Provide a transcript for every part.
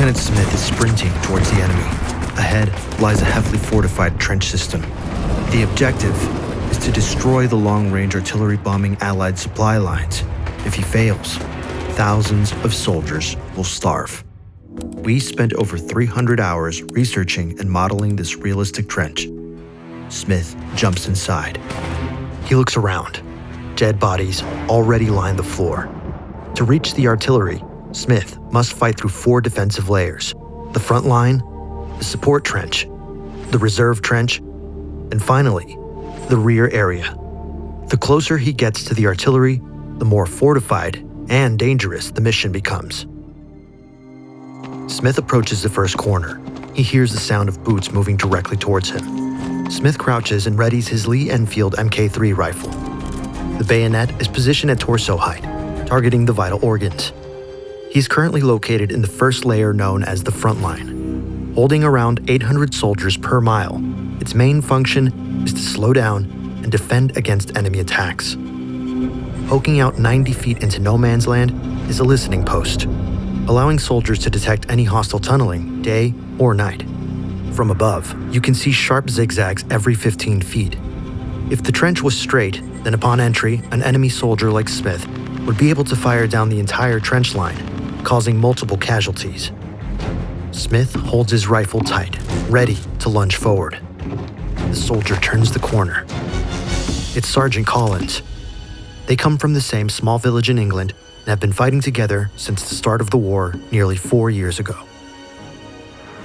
Lieutenant Smith is sprinting towards the enemy. Ahead lies a heavily fortified trench system. The objective is to destroy the long-range artillery bombing Allied supply lines. If he fails, thousands of soldiers will starve. We spent over 300 hours researching and modeling this realistic trench. Smith jumps inside. He looks around. Dead bodies already line the floor. To reach the artillery, Smith must fight through 4 defensive layers: the front line, the support trench, the reserve trench, and finally, the rear area. The closer he gets to the artillery, the more fortified and dangerous the mission becomes. Smith approaches the first corner. He hears the sound of boots moving directly towards him. Smith crouches and readies his Lee Enfield Mk3 rifle. The bayonet is positioned at torso height, targeting the vital organs. He's currently located in the first layer known as the front line. Holding around 800 soldiers per mile, its main function is to slow down and defend against enemy attacks. Poking out 90 feet into no man's land is a listening post, allowing soldiers to detect any hostile tunneling, day or night. From above, you can see sharp zigzags every 15 feet. If the trench was straight, then upon entry, an enemy soldier like Smith would be able to fire down the entire trench line, causing multiple casualties. Smith holds his rifle tight, ready to lunge forward. The soldier turns the corner. It's Sergeant Collins. They come from the same small village in England and have been fighting together since the start of the war nearly 4 years ago.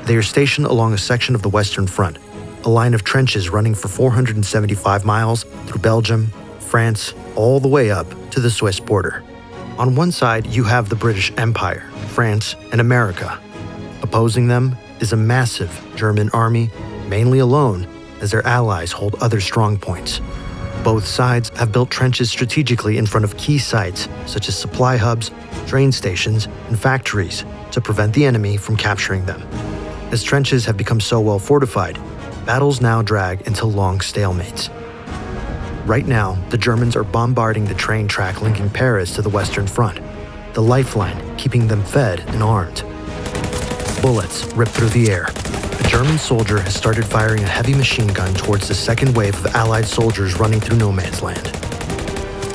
They are stationed along a section of the Western Front, a line of trenches running for 475 miles through Belgium, France, all the way up to the Swiss border. On one side, you have the British Empire, France, and America. Opposing them is a massive German army, mainly alone, as their allies hold other strong points. Both sides have built trenches strategically in front of key sites such as supply hubs, train stations, and factories to prevent the enemy from capturing them. As trenches have become so well fortified, battles now drag into long stalemates. Right now, the Germans are bombarding the train track linking Paris to the Western Front, the lifeline keeping them fed and armed. Bullets rip through the air. A German soldier has started firing a heavy machine gun towards the second wave of Allied soldiers running through no man's land.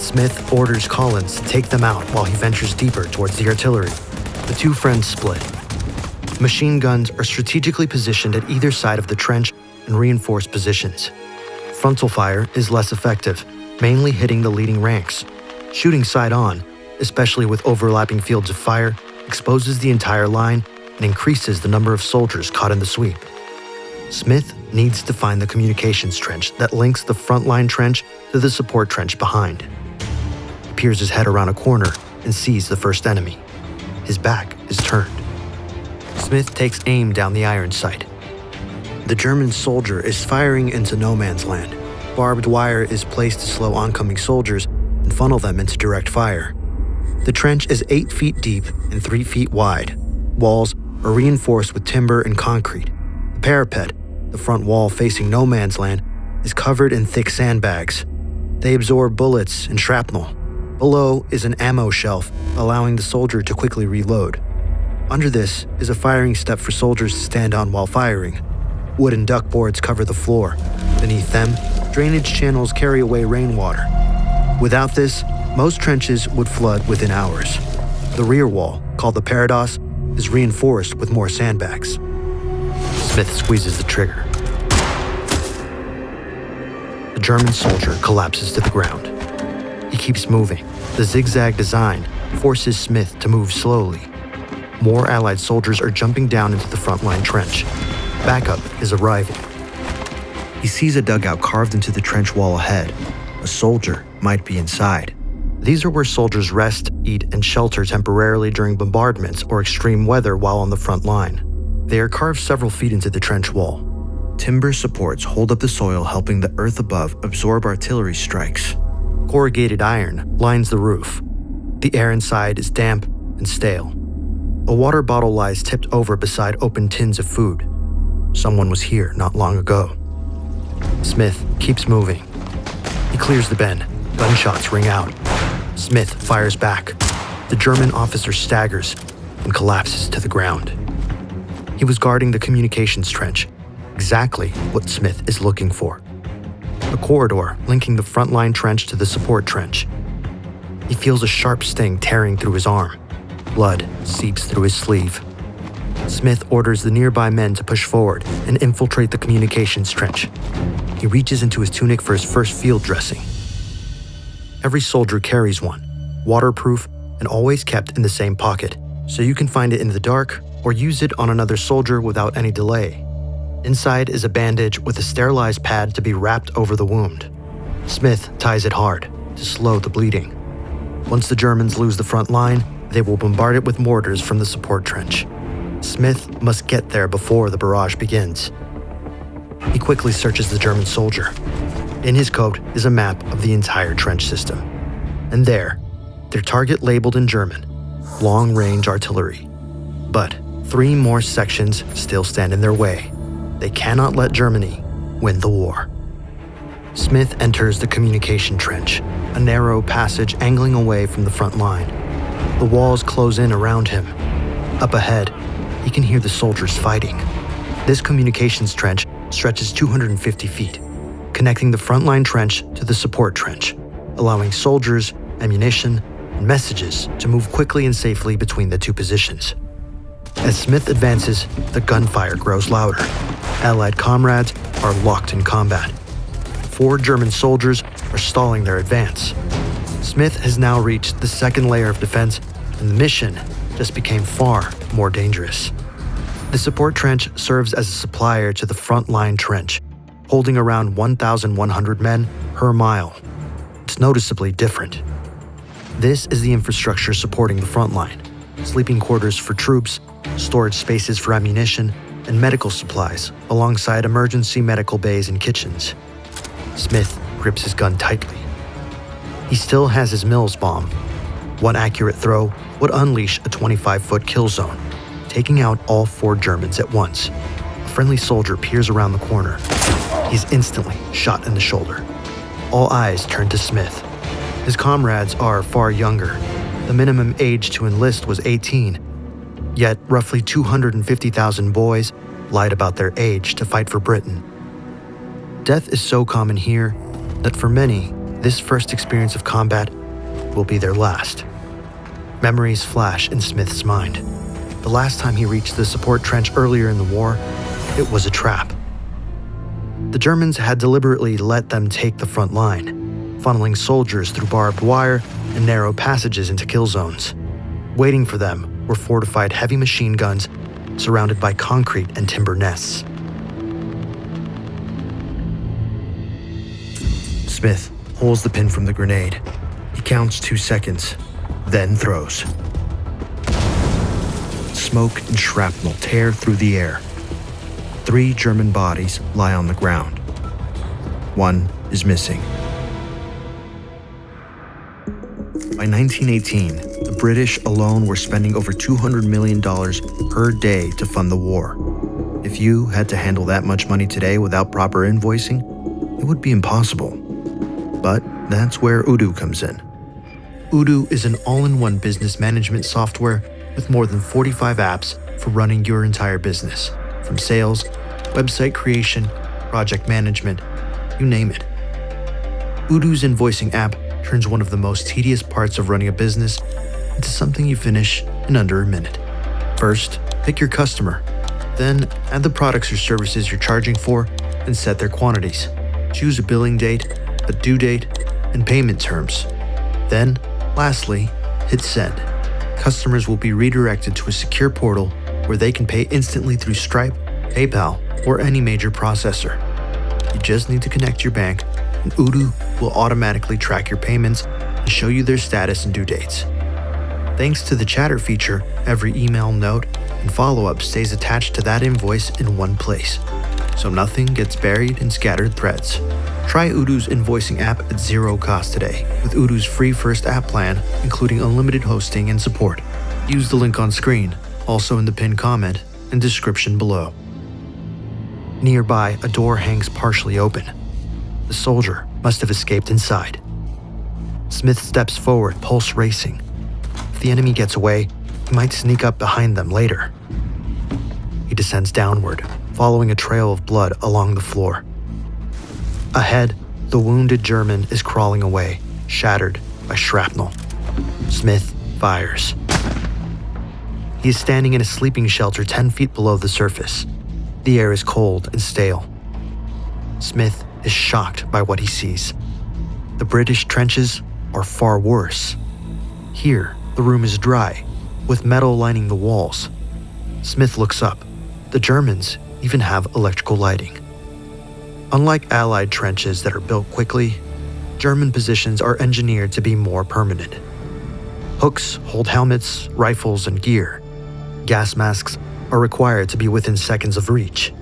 Smith orders Collins to take them out while he ventures deeper towards the artillery. The two friends split. Machine guns are strategically positioned at either side of the trench in reinforced positions. Frontal fire is less effective, mainly hitting the leading ranks. Shooting side-on, especially with overlapping fields of fire, exposes the entire line and increases the number of soldiers caught in the sweep. Smith needs to find the communications trench that links the frontline trench to the support trench behind. He peers his head around a corner and sees the first enemy. His back is turned. Smith takes aim down the iron sight. The German soldier is firing into no man's land. Barbed wire is placed to slow oncoming soldiers and funnel them into direct fire. The trench is 8 feet deep and 3 feet wide. Walls are reinforced with timber and concrete. The parapet, the front wall facing no man's land, is covered in thick sandbags. They absorb bullets and shrapnel. Below is an ammo shelf, allowing the soldier to quickly reload. Under this is a firing step for soldiers to stand on while firing. Wooden duckboards cover the floor. Beneath them, drainage channels carry away rainwater. Without this, most trenches would flood within hours. The rear wall, called the parados, is reinforced with more sandbags. Smith squeezes the trigger. The German soldier collapses to the ground. He keeps moving. The zigzag design forces Smith to move slowly. More Allied soldiers are jumping down into the frontline trench. Backup is arriving. He sees a dugout carved into the trench wall ahead. A soldier might be inside. These are where soldiers rest, eat, and shelter temporarily during bombardments or extreme weather while on the front line. They are carved several feet into the trench wall. Timber supports hold up the soil, helping the earth above absorb artillery strikes. Corrugated iron lines the roof. The air inside is damp and stale. A water bottle lies tipped over beside open tins of food. Someone was here not long ago. Smith keeps moving. He clears the bend. Gunshots ring out. Smith fires back. The German officer staggers and collapses to the ground. He was guarding the communications trench, exactly what Smith is looking for. A corridor linking the frontline trench to the support trench. He feels a sharp sting tearing through his arm. Blood seeps through his sleeve. Smith orders the nearby men to push forward and infiltrate the communications trench. He reaches into his tunic for his first field dressing. Every soldier carries one, waterproof and always kept in the same pocket, so you can find it in the dark or use it on another soldier without any delay. Inside is a bandage with a sterilized pad to be wrapped over the wound. Smith ties it hard to slow the bleeding. Once the Germans lose the front line, they will bombard it with mortars from the support trench. Smith must get there before the barrage begins. He quickly searches the German soldier. In his coat is a map of the entire trench system. And there, their target labeled in German, long-range artillery. But 3 more sections still stand in their way. They cannot let Germany win the war. Smith enters the communication trench, a narrow passage angling away from the front line. The walls close in around him. Up ahead, he can hear the soldiers fighting. This communications trench stretches 250 feet, connecting the frontline trench to the support trench, allowing soldiers, ammunition, and messages to move quickly and safely between the two positions. As Smith advances, the gunfire grows louder. Allied comrades are locked in combat. 4 German soldiers are stalling their advance. Smith has now reached the second layer of defense, and the mission just became far more dangerous. The support trench serves as a supplier to the front line trench, holding around 1,100 men per mile. It's noticeably different. This is the infrastructure supporting the front line: sleeping quarters for troops, storage spaces for ammunition, and medical supplies, alongside emergency medical bays and kitchens. Smith grips his gun tightly. He still has his Mills bomb. One accurate throw would unleash a 25-foot kill zone, taking out all 4 Germans at once. A friendly soldier peers around the corner. He's instantly shot in the shoulder. All eyes turn to Smith. His comrades are far younger. The minimum age to enlist was 18. Yet roughly 250,000 boys lied about their age to fight for Britain. Death is so common here that for many, this first experience of combat will be their last. Memories flash in Smith's mind. The last time he reached the support trench earlier in the war, it was a trap. The Germans had deliberately let them take the front line, funneling soldiers through barbed wire and narrow passages into kill zones. Waiting for them were fortified heavy machine guns surrounded by concrete and timber nests. Smith pulls the pin from the grenade. He counts 2 seconds, then throws. Smoke and shrapnel tear through the air. 3 German bodies lie on the ground. 1 is missing. By 1918, the British alone were spending over $200 million per day to fund the war. If you had to handle that much money today without proper invoicing, it would be impossible. But that's where Odoo comes in. Odoo is an all-in-one business management software with more than 45 apps for running your entire business, from sales, website creation, project management, you name it. Odoo's invoicing app turns one of the most tedious parts of running a business into something you finish in under a minute. First, pick your customer. Then, add the products or services you're charging for and set their quantities. Choose a billing date, a due date, and payment terms. Then, lastly, hit send. Customers will be redirected to a secure portal where they can pay instantly through Stripe, PayPal, or any major processor. You just need to connect your bank, and Odoo will automatically track your payments and show you their status and due dates. Thanks to the chatter feature, every email, note, and follow-up stays attached to that invoice in one place, so nothing gets buried in scattered threads. Try Odoo's invoicing app at 0 cost today with Odoo's free first app plan, including unlimited hosting and support. Use the link on screen, also in the pinned comment and description below. Nearby, a door hangs partially open. The soldier must have escaped inside. Smith steps forward, pulse racing. If the enemy gets away, he might sneak up behind them later. He descends downward, following a trail of blood along the floor. Ahead, the wounded German is crawling away, shattered by shrapnel. Smith fires. He is standing in a sleeping shelter 10 feet below the surface. The air is cold and stale. Smith is shocked by what he sees. The British trenches are far worse. Here, the room is dry, with metal lining the walls. Smith looks up. The Germans even have electrical lighting. Unlike Allied trenches that are built quickly, German positions are engineered to be more permanent. Hooks hold helmets, rifles, and gear. Gas masks are required to be within seconds of reach.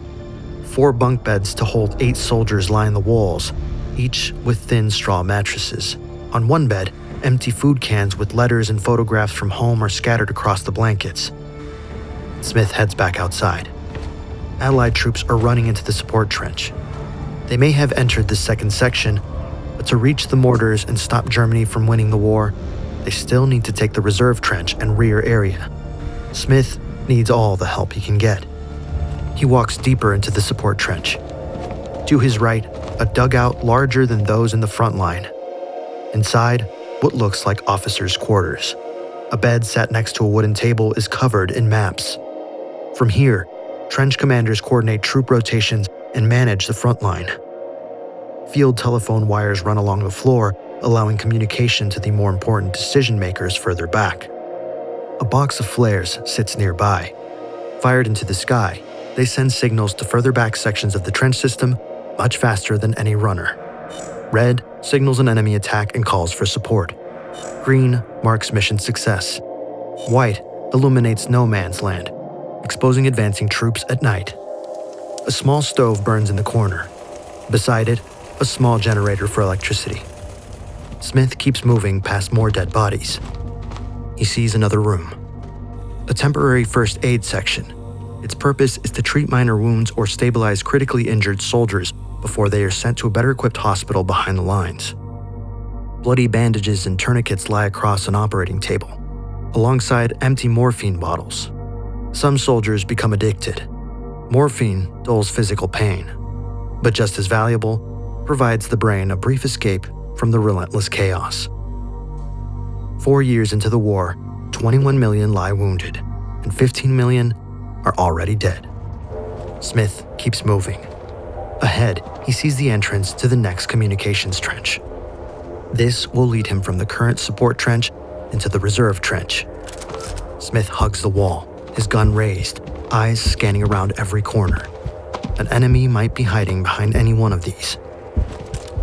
4 bunk beds to hold 8 soldiers line the walls, each with thin straw mattresses. On one bed, empty food cans with letters and photographs from home are scattered across the blankets. Smith heads back outside. Allied troops are running into the support trench. They may have entered the second section, but to reach the mortars and stop Germany from winning the war, they still need to take the reserve trench and rear area. Smith needs all the help he can get. He walks deeper into the support trench. To his right, a dugout larger than those in the front line. Inside, what looks like officers' quarters. A bed sat next to a wooden table is covered in maps. From here, trench commanders coordinate troop rotations and manage the front line. Field telephone wires run along the floor, allowing communication to the more important decision-makers further back. A box of flares sits nearby. Fired into the sky, they send signals to further back sections of the trench system much faster than any runner. Red signals an enemy attack and calls for support. Green marks mission success. White illuminates no man's land, exposing advancing troops at night. A small stove burns in the corner. Beside it, a small generator for electricity. Smith keeps moving past more dead bodies. He sees another room. A temporary first aid section. Its purpose is to treat minor wounds or stabilize critically injured soldiers before they are sent to a better-equipped hospital behind the lines. Bloody bandages and tourniquets lie across an operating table, alongside empty morphine bottles. Some soldiers become addicted. Morphine dulls physical pain, but just as valuable, provides the brain a brief escape from the relentless chaos. 4 years into the war, 21 million lie wounded, and 15 million are already dead. Smith keeps moving. Ahead, he sees the entrance to the next communications trench. This will lead him from the current support trench into the reserve trench. Smith hugs the wall, his gun raised, eyes scanning around every corner. An enemy might be hiding behind any one of these.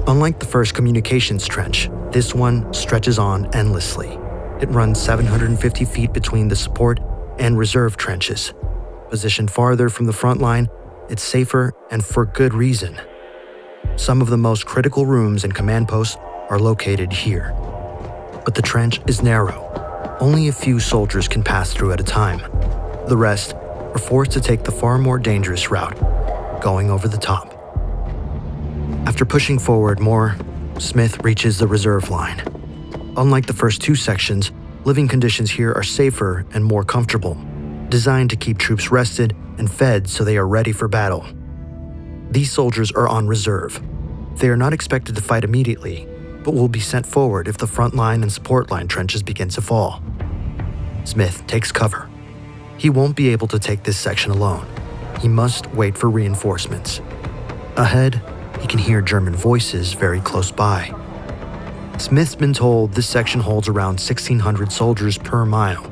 Unlike the first communications trench, this one stretches on endlessly. It runs 750 feet between the support and reserve trenches. Positioned farther from the front line, it's safer and for good reason. Some of the most critical rooms and command posts are located here. But the trench is narrow. Only a few soldiers can pass through at a time. The rest are forced to take the far more dangerous route, going over the top. After pushing forward more, Smith reaches the reserve line. Unlike the first 2 sections, living conditions here are safer and more comfortable, designed to keep troops rested and fed so they are ready for battle. These soldiers are on reserve. They are not expected to fight immediately, but will be sent forward if the front line and support line trenches begin to fall. Smith takes cover. He won't be able to take this section alone. He must wait for reinforcements. Ahead, he can hear German voices very close by. Smith's been told this section holds around 1,600 soldiers per mile.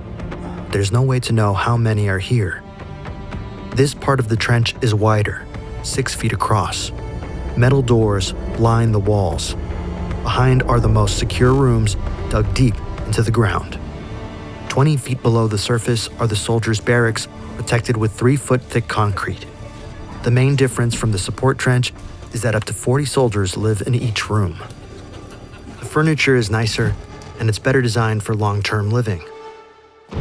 There's no way to know how many are here. This part of the trench is wider, 6 feet across. Metal doors line the walls. Behind are the most secure rooms dug deep into the ground. 20 feet below the surface are the soldiers' barracks, protected with 3-foot-thick concrete. The main difference from the support trench is that up to 40 soldiers live in each room. The furniture is nicer, and it's better designed for long-term living.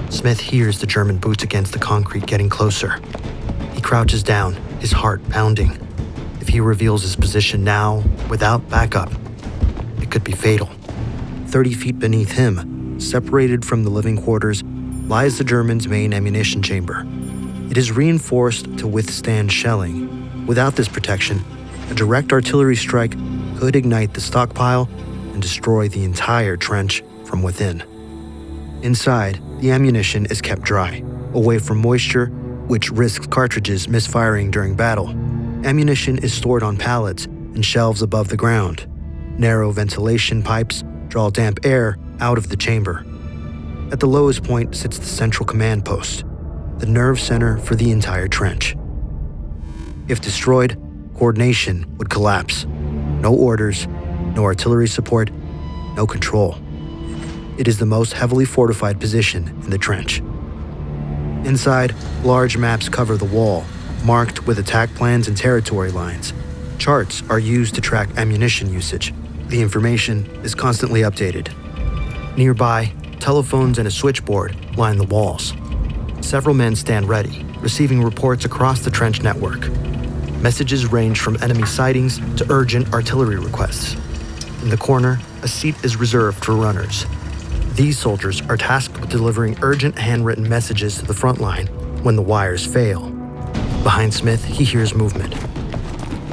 Smith hears the German boots against the concrete getting closer. He crouches down, his heart pounding. If he reveals his position now, without backup, it could be fatal. 30 feet beneath him, separated from the living quarters, lies the Germans' main ammunition chamber. It It is reinforced to withstand shelling. Without this protection, a direct artillery strike could ignite the stockpile and destroy the entire trench from within. Inside, the ammunition is kept dry, away from moisture, which risks cartridges misfiring during battle. Ammunition is stored on pallets and shelves above the ground. Narrow ventilation pipes draw damp air out of the chamber. At the lowest point sits the central command post, the nerve center for the entire trench. If destroyed, coordination would collapse. No orders, no artillery support, no control. It is the most heavily fortified position in the trench. Inside, large maps cover the wall, marked with attack plans and territory lines. Charts are used to track ammunition usage. The information is constantly updated. Nearby, telephones and a switchboard line the walls. Several men stand ready, receiving reports across the trench network. Messages range from enemy sightings to urgent artillery requests. In the corner, a seat is reserved for runners. These soldiers are tasked with delivering urgent handwritten messages to the front line when the wires fail. Behind Smith, he hears movement.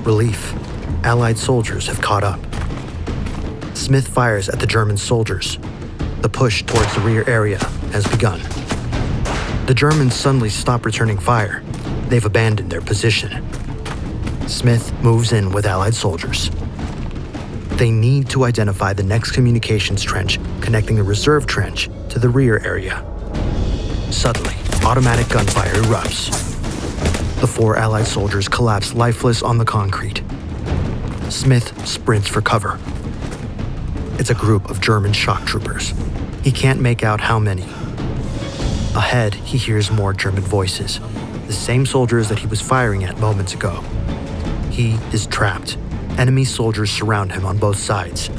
Relief. Allied soldiers have caught up. Smith fires at the German soldiers. The push towards the rear area has begun. The Germans suddenly stop returning fire. They've abandoned their position. Smith moves in with Allied soldiers. They need to identify the next communications trench connecting the reserve trench to the rear area. Suddenly, automatic gunfire erupts. The 4 Allied soldiers collapse lifeless on the concrete. Smith sprints for cover. It's a group of German shock troopers. He can't make out how many. Ahead, he hears more German voices, the same soldiers that he was firing at moments ago. He is trapped. Enemy soldiers surround him on both sides.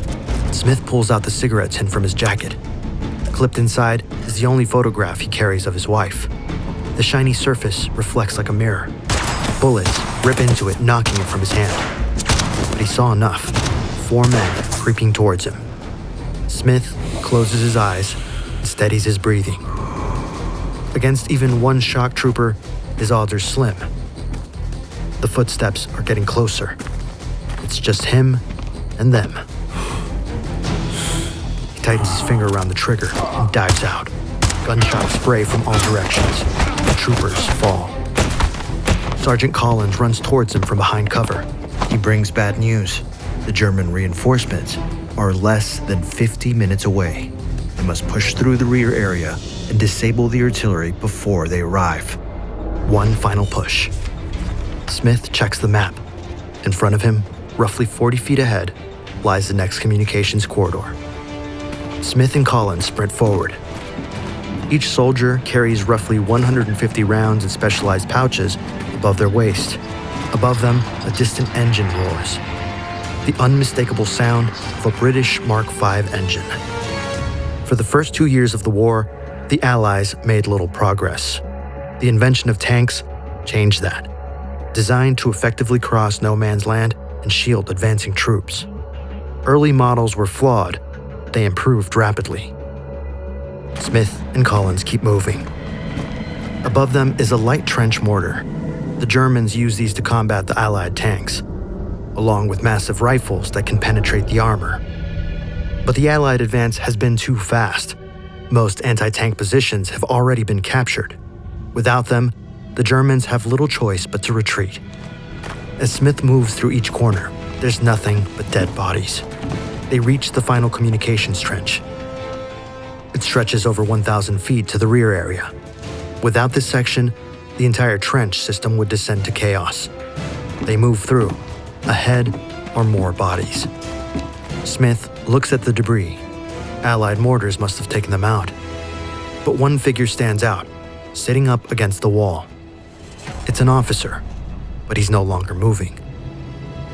Smith pulls out the cigarette tin from his jacket. Clipped inside is the only photograph he carries of his wife. The shiny surface reflects like a mirror. Bullets rip into it, knocking it from his hand. But he saw enough. 4 men creeping towards him. Smith closes his eyes and steadies his breathing. Against even one shock trooper, his odds are slim. The footsteps are getting closer. It's just him and them. He tightens his finger around the trigger and dives out. Gunshots spray from all directions. The troopers fall. Sergeant Collins runs towards him from behind cover. He brings bad news. The German reinforcements are less than 50 minutes away. They must push through the rear area and disable the artillery before they arrive. One final push. Smith checks the map. In front of him, roughly 40 feet ahead, lies the next communications corridor. Smith and Collins sprint forward. Each soldier carries roughly 150 rounds in specialized pouches above their waist. Above them, a distant engine roars. The unmistakable sound of a British Mark V engine. For the first 2 years of the war, the Allies made little progress. The invention of tanks changed that. Designed to effectively cross no man's land and shield advancing troops. Early models were flawed. They improved rapidly. Smith and Collins keep moving. Above them is a light trench mortar. The Germans use these to combat the Allied tanks, along with massive rifles that can penetrate the armor. But the Allied advance has been too fast. Most anti-tank positions have already been captured. Without them, the Germans have little choice but to retreat. As Smith moves through each corner, there's nothing but dead bodies. They reach the final communications trench. It stretches over 1,000 feet to the rear area. Without this section, the entire trench system would descend to chaos. They move through. Ahead are more bodies. Smith looks at the debris. Allied mortars must have taken them out. But one figure stands out, sitting up against the wall. It's an officer, but he's no longer moving.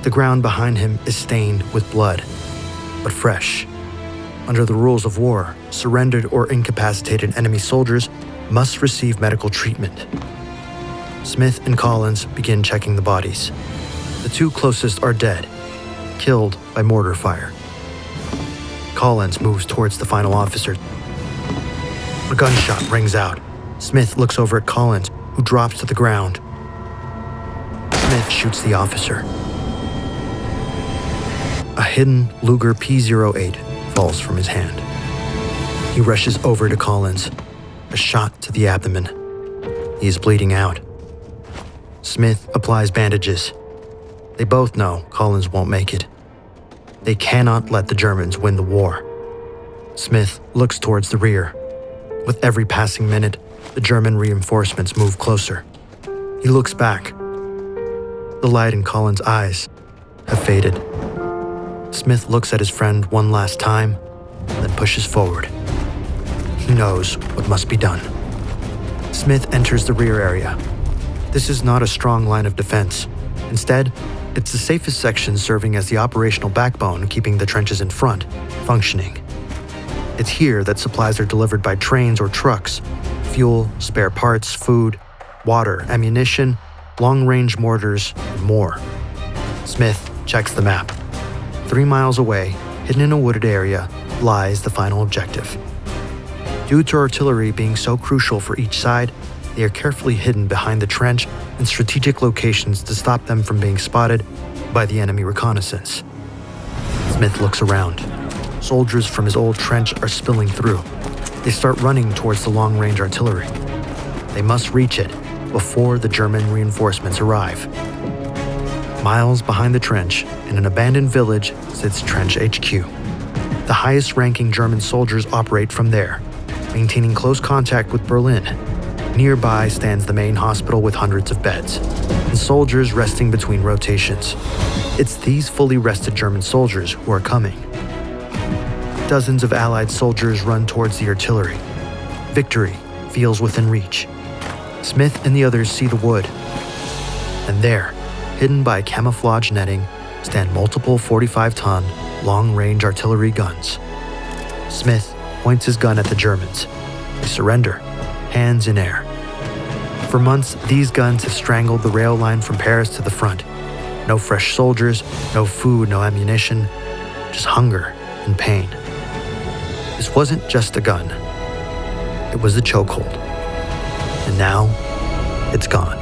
The ground behind him is stained with blood, but fresh. Under the rules of war, surrendered or incapacitated enemy soldiers must receive medical treatment. Smith and Collins begin checking the bodies. The 2 closest are dead, killed by mortar fire. Collins moves towards the final officer. A gunshot rings out. Smith looks over at Collins, who drops to the ground. Smith shoots the officer. A hidden Luger P-08 falls from his hand. He rushes over to Collins, a shot to the abdomen. He is bleeding out. Smith applies bandages. They both know Collins won't make it. They cannot let the Germans win the war. Smith looks towards the rear. With every passing minute, the German reinforcements move closer. He looks back. The light in Collins' eyes have faded. Smith looks at his friend one last time, then pushes forward. He knows what must be done. Smith enters the rear area. This is not a strong line of defense. Instead, it's the safest section serving as the operational backbone, keeping the trenches in front functioning. It's here that supplies are delivered by trains or trucks: fuel, spare parts, food, water, ammunition, long-range mortars, and more. Smith checks the map. 3 miles away, hidden in a wooded area, lies the final objective. Due to artillery being so crucial for each side, they are carefully hidden behind the trench in strategic locations to stop them from being spotted by the enemy reconnaissance. Smith looks around. Soldiers from his old trench are spilling through. They start running towards the long-range artillery. They must reach it before the German reinforcements arrive. Miles behind the trench, in an abandoned village, sits Trench HQ. The highest-ranking German soldiers operate from there, maintaining close contact with Berlin. Nearby stands the main hospital with hundreds of beds, and soldiers resting between rotations. It's these fully rested German soldiers who are coming. Dozens of Allied soldiers run towards the artillery. Victory feels within reach. Smith and the others see the wood. And there, hidden by camouflage netting, stand multiple 45-ton, long-range artillery guns. Smith points his gun at the Germans. They surrender, hands in air. For months, these guns have strangled the rail line from Paris to the front. No fresh soldiers, no food, no ammunition, just hunger and pain. This wasn't just a gun. It was a chokehold. And now, it's gone.